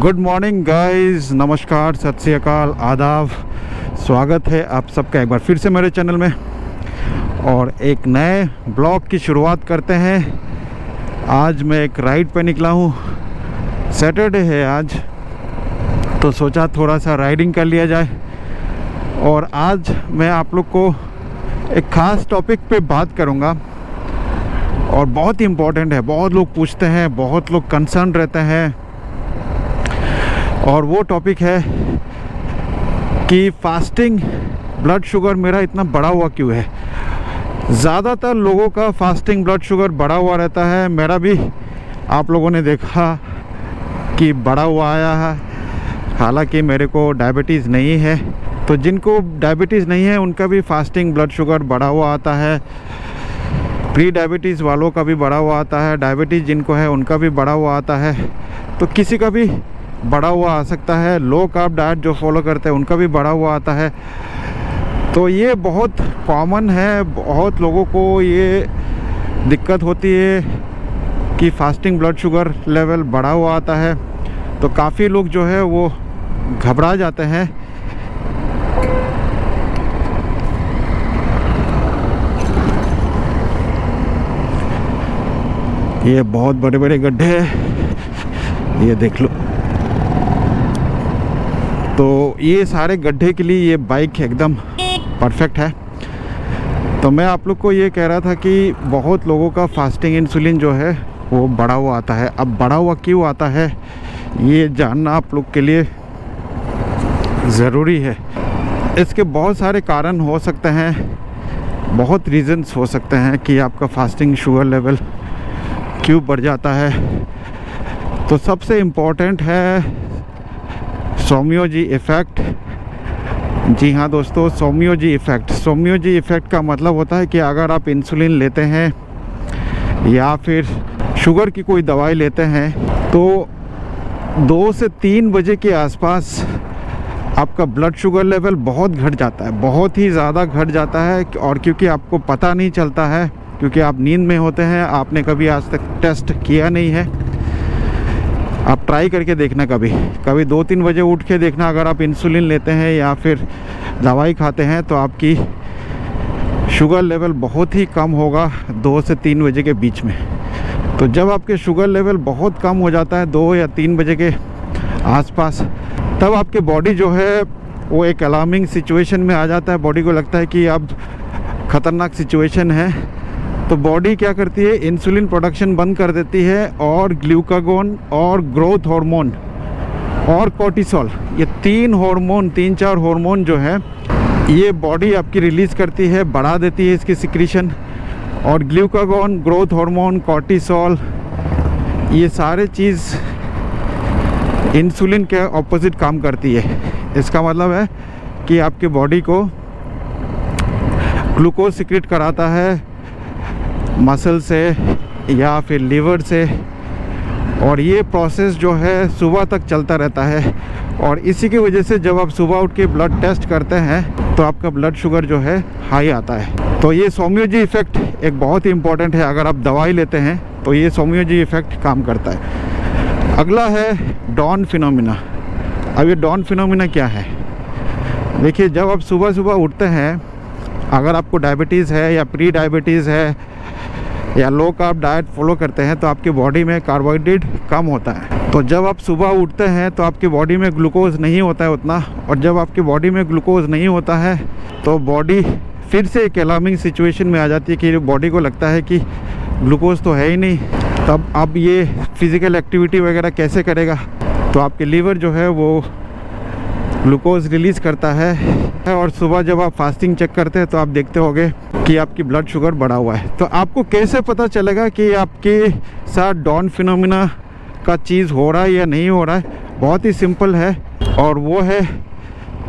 Good morning guys, नमस्कार, सत श्री अकाल, आदाब। स्वागत है आप सबका एक बार फिर से मेरे चैनल में और एक नए ब्लॉग की शुरुआत करते हैं। आज मैं एक राइड पे निकला हूँ। सैटरडे है आज, तो सोचा थोड़ा सा राइडिंग कर लिया जाए। और आज मैं आप लोग को एक ख़ास टॉपिक पे बात करूँगा और बहुत ही इम्पोर्टेंट है। बहुत लोग पूछते हैं, बहुत लोग कंसर्न रहते हैं, और वो टॉपिक है कि फास्टिंग ब्लड शुगर मेरा इतना बढ़ा हुआ क्यों है। ज़्यादातर लोगों का फास्टिंग ब्लड शुगर बढ़ा हुआ रहता है। मेरा भी आप लोगों ने देखा कि बढ़ा हुआ आया है। हालांकि मेरे को डायबिटीज़ नहीं है, तो जिनको डायबिटीज़ नहीं है उनका भी फास्टिंग ब्लड शुगर बढ़ा हुआ आता है। प्री डायबिटीज़ वालों का भी बढ़ा हुआ आता है। डायबिटीज़ जिनको है उनका भी बढ़ा हुआ आता है। तो किसी का भी बढ़ा हुआ आ सकता है। लो कार्ब डाइट जो फॉलो करते हैं उनका भी बढ़ा हुआ आता है। तो ये बहुत कॉमन है। बहुत लोगों को ये दिक्कत होती है कि फास्टिंग ब्लड शुगर लेवल बढ़ा हुआ आता है। तो काफ़ी लोग जो है वो घबरा जाते हैं। ये बहुत बड़े बड़े गड्ढे हैं, ये देख लो। तो ये सारे गड्ढे के लिए ये बाइक एकदम परफेक्ट है। तो मैं आप लोग को ये कह रहा था कि बहुत लोगों का फास्टिंग इंसुलिन जो है वो बढ़ा हुआ आता है। अब बढ़ा हुआ क्यों आता है ये जानना आप लोग के लिए ज़रूरी है। इसके बहुत सारे कारण हो सकते हैं, बहुत रीज़न्स हो सकते हैं कि आपका फास्टिंग शुगर लेवल क्यों बढ़ जाता है। तो सबसे इम्पोर्टेंट है सोमियोजी इफ़ेक्ट। जी हाँ दोस्तों, सोमियोजी इफ़ेक्ट। सोमियोजी इफ़ेक्ट का मतलब होता है कि अगर आप इंसुलिन लेते हैं या फिर शुगर की कोई दवाई लेते हैं तो 2 से 3 बजे के आसपास आपका ब्लड शुगर लेवल बहुत घट जाता है, बहुत ही ज़्यादा घट जाता है। और क्योंकि आपको पता नहीं चलता है, क्योंकि आप नींद में होते हैं, आपने कभी आज तक टेस्ट किया नहीं है। आप ट्राई करके देखना, कभी 2-3 बजे उठ के देखना। अगर आप इंसुलिन लेते हैं या फिर दवाई खाते हैं तो आपकी शुगर लेवल बहुत ही कम होगा 2 से 3 बजे के बीच में। तो जब आपके शुगर लेवल बहुत कम हो जाता है 2 या 3 बजे के आसपास, तब आपके बॉडी जो है वो एक अलार्मिंग सिचुएशन में आ जाता है। बॉडी को लगता है कि अब ख़तरनाक सिचुएशन है। तो बॉडी क्या करती है, इंसुलिन प्रोडक्शन बंद कर देती है और ग्लूकागोन और ग्रोथ हार्मोन और कोर्टिसोल, ये 3-4 हार्मोन जो है ये बॉडी आपकी रिलीज़ करती है, बढ़ा देती है इसकी सिक्रीशन। और ग्लूकागोन, ग्रोथ हार्मोन, कोर्टिसोल, ये सारे चीज़ इंसुलिन के ऑपोजिट काम करती है। इसका मतलब है कि आपके बॉडी को ग्लूकोज सिक्रेट कराता है मसल से या फिर लीवर से, और ये प्रोसेस जो है सुबह तक चलता रहता है। और इसी की वजह से जब आप सुबह उठ के ब्लड टेस्ट करते हैं तो आपका ब्लड शुगर जो है हाई आता है। तो ये सोमियोजी इफ़ेक्ट एक बहुत ही इम्पोर्टेंट है। अगर आप दवाई लेते हैं तो ये सोमियोजी इफ़ेक्ट काम करता है। अगला है डॉन फिनोमिना। अब ये डॉन फिनोमिना क्या है? देखिए, जब आप सुबह सुबह उठते हैं, अगर आपको डायबिटीज़ है या प्री डायबिटीज़ है या लो कार्ब डाइट फॉलो करते हैं तो आपकी बॉडी में कार्बोहाइड्रेट कम होता है। तो जब आप सुबह उठते हैं तो आपकी बॉडी में ग्लूकोज नहीं होता है उतना, और जब आपकी बॉडी में ग्लूकोज नहीं होता है तो बॉडी फिर से एक अलार्मिंग सिचुएशन में आ जाती है कि बॉडी को लगता है कि ग्लूकोज तो है ही नहीं। तब अब ये फिज़िकल एक्टिविटी वगैरह कैसे करेगा? तो आपके लीवर जो है वो ग्लूकोज रिलीज़ करता है। और सुबह जब आप फास्टिंग चेक करते हैं तो आप देखते होंगे कि आपकी ब्लड शुगर बढ़ा हुआ है। तो आपको कैसे पता चलेगा कि आपके साथ डॉन फिनोमिना का चीज़ हो रहा है या नहीं हो रहा है? बहुत ही सिंपल है, और वो है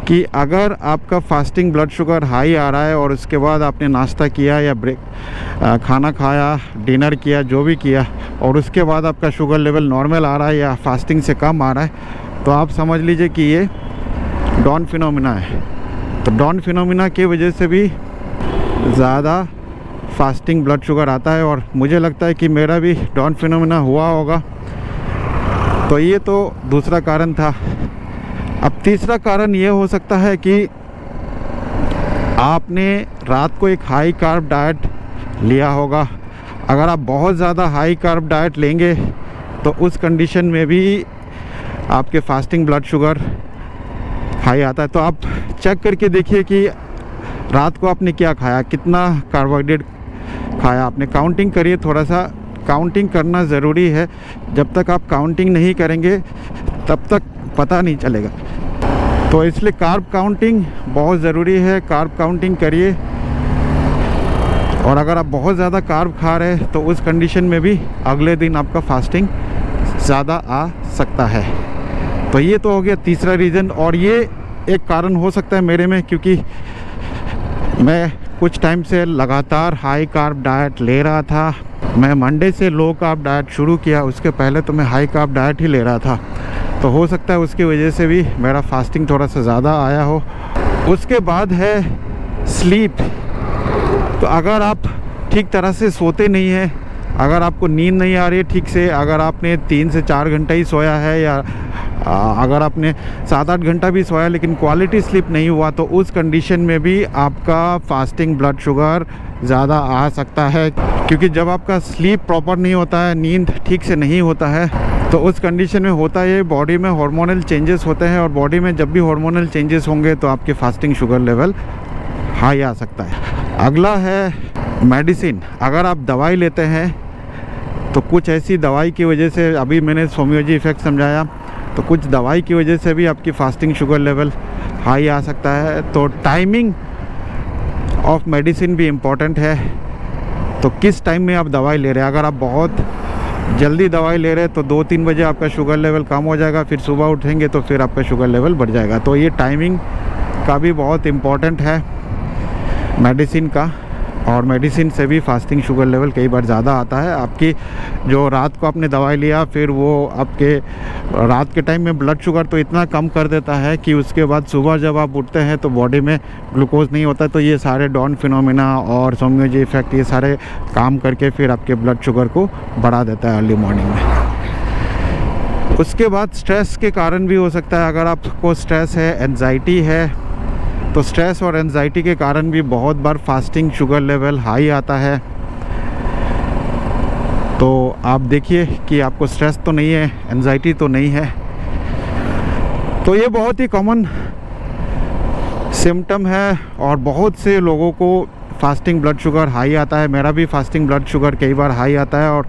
कि अगर आपका फास्टिंग ब्लड शुगर हाई आ रहा है और उसके बाद आपने नाश्ता किया या खाना खाया, डिनर किया, जो भी किया, और उसके बाद आपका शुगर लेवल नॉर्मल आ रहा है या फास्टिंग से कम आ रहा है, तो आप समझ लीजिए कि ये डॉन फिनोमिना है। तो डॉन फिनोमिना की वजह से भी ज़्यादा फास्टिंग ब्लड शुगर आता है। और मुझे लगता है कि मेरा भी डॉन फिनोमिना हुआ होगा। तो ये तो दूसरा कारण था। अब तीसरा कारण ये हो सकता है कि आपने रात को एक हाई कार्ब डाइट लिया होगा। अगर आप बहुत ज़्यादा हाई कार्ब डाइट लेंगे तो उस कंडीशन में भी आपके फास्टिंग ब्लड शुगर हाई आता है। तो आप चेक करके देखिए कि रात को आपने क्या खाया, कितना कार्बोहाइड्रेट खाया आपने। काउंटिंग करिए, थोड़ा सा काउंटिंग करना ज़रूरी है। जब तक आप काउंटिंग नहीं करेंगे तब तक पता नहीं चलेगा। तो इसलिए कार्ब काउंटिंग बहुत ज़रूरी है। कार्ब काउंटिंग करिए। और अगर आप बहुत ज़्यादा कार्ब खा रहे हैं तो उस कंडीशन में भी अगले दिन आपका फास्टिंग ज़्यादा आ सकता है। तो ये तो हो गया तीसरा रीज़न। और ये एक कारण हो सकता है मेरे में, क्योंकि मैं कुछ टाइम से लगातार हाई कार्ब डाइट ले रहा था। मैं मंडे से लो कार्ब डाइट शुरू किया, उसके पहले तो मैं हाई कार्ब डाइट ही ले रहा था। तो हो सकता है उसकी वजह से भी मेरा फास्टिंग थोड़ा सा ज़्यादा आया हो। उसके बाद है स्लीप। तो अगर आप ठीक तरह से सोते नहीं हैं, अगर आपको नींद नहीं आ रही है ठीक से, अगर आपने 3 से 4 घंटा ही सोया है या अगर आपने 7-8 घंटा भी सोया लेकिन क्वालिटी स्लीप नहीं हुआ, तो उस कंडीशन में भी आपका फास्टिंग ब्लड शुगर ज़्यादा आ सकता है। क्योंकि जब आपका स्लीप प्रॉपर नहीं होता है, नींद ठीक से नहीं होता है, तो उस कंडीशन में होता है बॉडी में हार्मोनल चेंजेस होते हैं। और बॉडी में जब भी हार्मोनल चेंजेस होंगे तो आपके फास्टिंग शुगर लेवल हाई आ सकता है। अगला है मेडिसिन। अगर आप दवाई लेते हैं तो कुछ ऐसी दवाई की वजह से, अभी मैंने सोमियोजी इफ़ेक्ट समझाया, तो कुछ दवाई की वजह से भी आपकी फास्टिंग शुगर लेवल हाई आ सकता है। तो टाइमिंग ऑफ मेडिसिन भी इम्पॉर्टेंट है। तो किस टाइम में आप दवाई ले रहे हैं। अगर आप बहुत जल्दी दवाई ले रहे हैं तो 2-3 बजे आपका शुगर लेवल कम हो जाएगा, फिर सुबह उठेंगे तो फिर आपका शुगर लेवल बढ़ जाएगा। तो ये टाइमिंग का भी बहुत इम्पॉर्टेंट है मेडिसिन का। और मेडिसिन से भी फास्टिंग शुगर लेवल कई बार ज़्यादा आता है। आपकी जो रात को आपने दवाई लिया, फिर वो आपके रात के टाइम में ब्लड शुगर तो इतना कम कर देता है कि उसके बाद सुबह जब आप उठते हैं तो बॉडी में ग्लूकोज नहीं होता। तो ये सारे डॉन फिनोमिना और सोमियोजी इफ़ेक्ट, ये सारे काम करके फिर आपके ब्लड शुगर को बढ़ा देता है अर्ली मॉर्निंग में। उसके बाद स्ट्रेस के कारण भी हो सकता है। अगर आपको स्ट्रेस है, एंजाइटी है, तो स्ट्रेस और एंजाइटी के कारण भी बहुत बार फास्टिंग शुगर लेवल हाई आता है। तो आप देखिए कि आपको स्ट्रेस तो नहीं है, एंजाइटी तो नहीं है। तो ये बहुत ही कॉमन सिम्टम है और बहुत से लोगों को फास्टिंग ब्लड शुगर हाई आता है। मेरा भी फास्टिंग ब्लड शुगर कई बार हाई आता है। और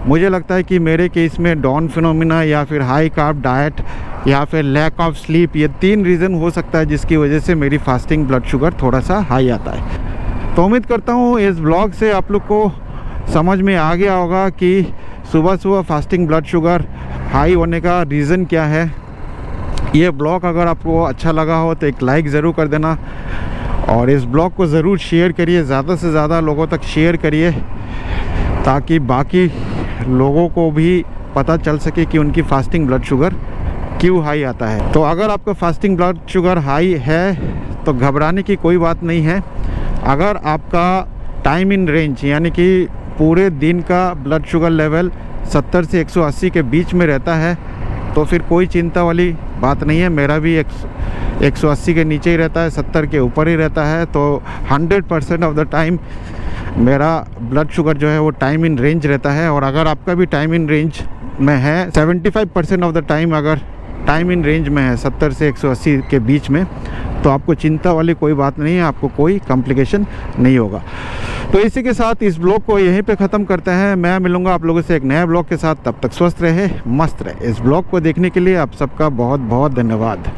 मुझे लगता है कि मेरे केस में डॉन फिनोमिना या फिर हाई कार्ब डाइट या फिर लैक ऑफ स्लीप, ये 3 रीज़न हो सकता है जिसकी वजह से मेरी फास्टिंग ब्लड शुगर थोड़ा सा हाई आता है। तो उम्मीद करता हूँ इस ब्लॉग से आप लोग को समझ में आ गया होगा कि सुबह सुबह फास्टिंग ब्लड शुगर हाई होने का रीज़न क्या है। ये ब्लॉग अगर आपको अच्छा लगा हो तो एक लाइक ज़रूर कर देना और इस ब्लॉग को ज़रूर शेयर करिए, ज़्यादा से ज़्यादा लोगों तक शेयर करिए ताकि बाकी लोगों को भी पता चल सके कि उनकी फास्टिंग ब्लड शुगर क्यों हाई आता है। तो अगर आपका फास्टिंग ब्लड शुगर हाई है तो घबराने की कोई बात नहीं है। अगर आपका टाइम इन रेंज यानी कि पूरे दिन का ब्लड शुगर लेवल 70 से 180 के बीच में रहता है तो फिर कोई चिंता वाली बात नहीं है। मेरा भी 180 के नीचे ही रहता है, 70 के ऊपर ही रहता है। तो 100% ऑफ द टाइम मेरा ब्लड शुगर जो है वो टाइम इन रेंज रहता है। और अगर आपका भी टाइम इन रेंज में है, 75% ऑफ द टाइम अगर टाइम इन रेंज में है 70 से 180 के बीच में, तो आपको चिंता वाली कोई बात नहीं है, आपको कोई कॉम्प्लिकेशन नहीं होगा। तो इसी के साथ इस ब्लॉग को यहीं पे ख़त्म करते हैं। मैं मिलूँगा आप लोगों से एक नए ब्लॉग के साथ। तब तक स्वस्थ रहे, मस्त रहे। इस ब्लॉग को देखने के लिए आप सबका बहुत बहुत धन्यवाद।